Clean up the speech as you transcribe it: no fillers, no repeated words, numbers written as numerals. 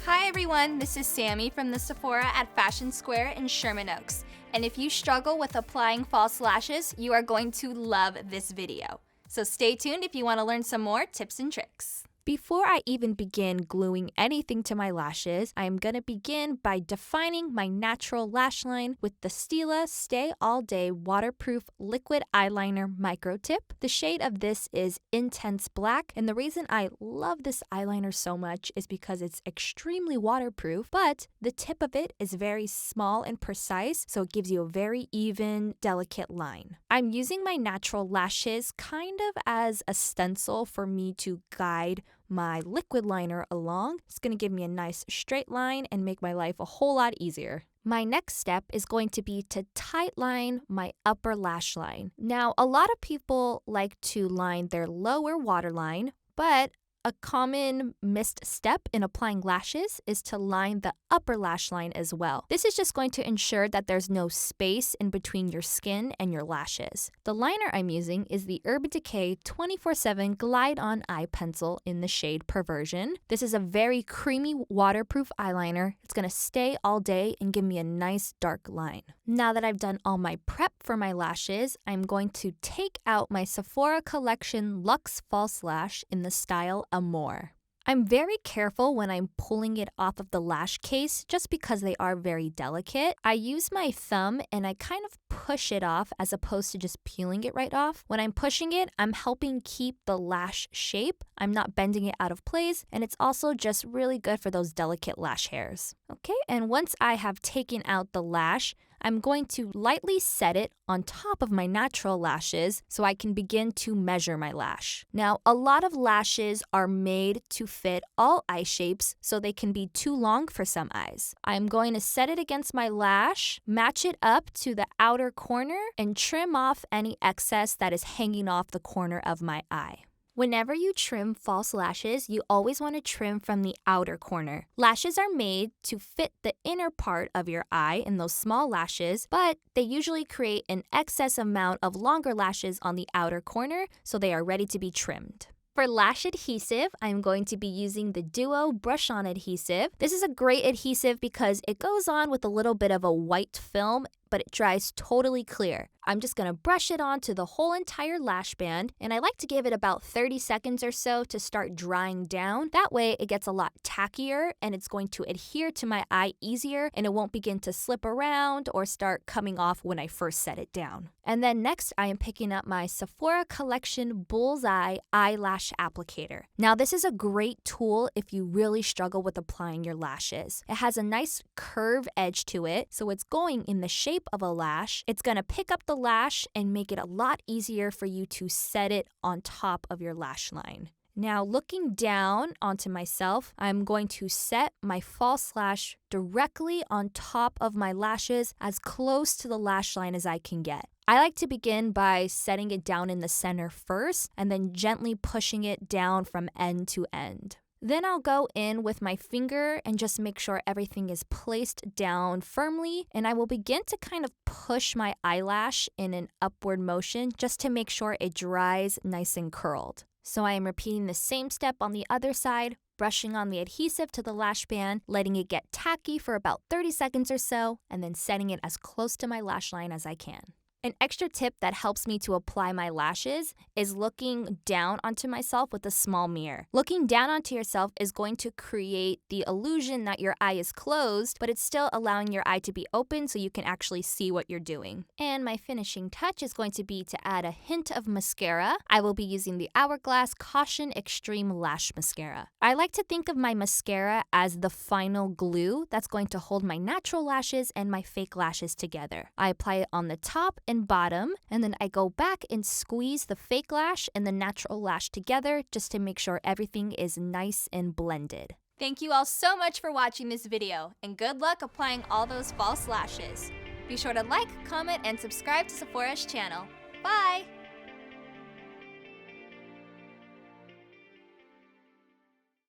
Hi everyone, this is Sami from the Sephora at Fashion Square in Sherman Oaks. And if you struggle with applying false lashes, you are going to love this video. So stay tuned if you want to learn some more tips and tricks. Before I even begin gluing anything to my lashes, I am going to begin by defining my natural lash line with the Stila Stay All Day Waterproof Liquid Eyeliner Micro Tip. The shade of this is Intense Black, and the reason I love this eyeliner so much is because it's extremely waterproof, but the tip of it is very small and precise, so it gives you a very even, delicate line. I'm using my natural lashes kind of as a stencil for me to guide my liquid liner along. It's going to give me a nice straight line and make my life a whole lot easier. My next step is going to be to tight line my upper lash line. Now, a lot of people like to line their lower waterline, but a common missed step in applying lashes is to line the upper lash line as well. This is just going to ensure that there's no space in between your skin and your lashes. The liner I'm using is the Urban Decay 24/7 Glide On Eye Pencil in the shade Perversion. This is a very creamy waterproof eyeliner. It's going to stay all day and give me a nice dark line. Now that I've done all my prep for my lashes, I'm going to take out my Sephora Collection Luxe False Lash in the style Amore. I'm very careful when I'm pulling it off of the lash case just because they are very delicate. I use my thumb and I kind of push it off as opposed to just peeling it right off. When I'm pushing it, I'm helping keep the lash shape. I'm not bending it out of place, and it's also just really good for those delicate lash hairs. Okay, and once I have taken out the lash, I'm going to lightly set it on top of my natural lashes so I can begin to measure my lash. Now, a lot of lashes are made to fit all eye shapes, so they can be too long for some eyes. I'm going to set it against my lash, match it up to the outer corner, and trim off any excess that is hanging off the corner of my eye. Whenever you trim false lashes, you always want to trim from the outer corner. Lashes are made to fit the inner part of your eye in those small lashes, but they usually create an excess amount of longer lashes on the outer corner, so they are ready to be trimmed. For lash adhesive, I'm going to be using the Duo Brush-On Adhesive. This is a great adhesive because it goes on with a little bit of a white film, but it dries totally clear. I'm just going to brush it onto the whole entire lash band, and I like to give it about 30 seconds or so to start drying down. That way it gets a lot tackier and it's going to adhere to my eye easier, and it won't begin to slip around or start coming off when I first set it down. And then next, I am picking up my Sephora Collection Bullseye Eyelash Applicator. Now, this is a great tool if you really struggle with applying your lashes. It has a nice curved edge to it, so it's going in the shape of a lash. It's going to pick up the lash and make it a lot easier for you to set it on top of your lash line. Now, looking down onto myself, I'm going to set my false lash directly on top of my lashes as close to the lash line as I can get. I like to begin by setting it down in the center first and then gently pushing it down from end to end. Then I'll go in with my finger and just make sure everything is placed down firmly, and I will begin to kind of push my eyelash in an upward motion just to make sure it dries nice and curled. So I am repeating the same step on the other side, brushing on the adhesive to the lash band, letting it get tacky for about 30 seconds or so, and then setting it as close to my lash line as I can. An extra tip that helps me to apply my lashes is looking down onto myself with a small mirror. Looking down onto yourself is going to create the illusion that your eye is closed, but it's still allowing your eye to be open so you can actually see what you're doing. And my finishing touch is going to be to add a hint of mascara. I will be using the Hourglass Caution Extreme Lash Mascara. I like to think of my mascara as the final glue that's going to hold my natural lashes and my fake lashes together. I apply it on the top and bottom, and then I go back and squeeze the fake lash and the natural lash together just to make sure everything is nice and blended. Thank you all so much for watching this video, and good luck applying all those false lashes. Be sure to like, comment, and subscribe to Sephora's channel. Bye!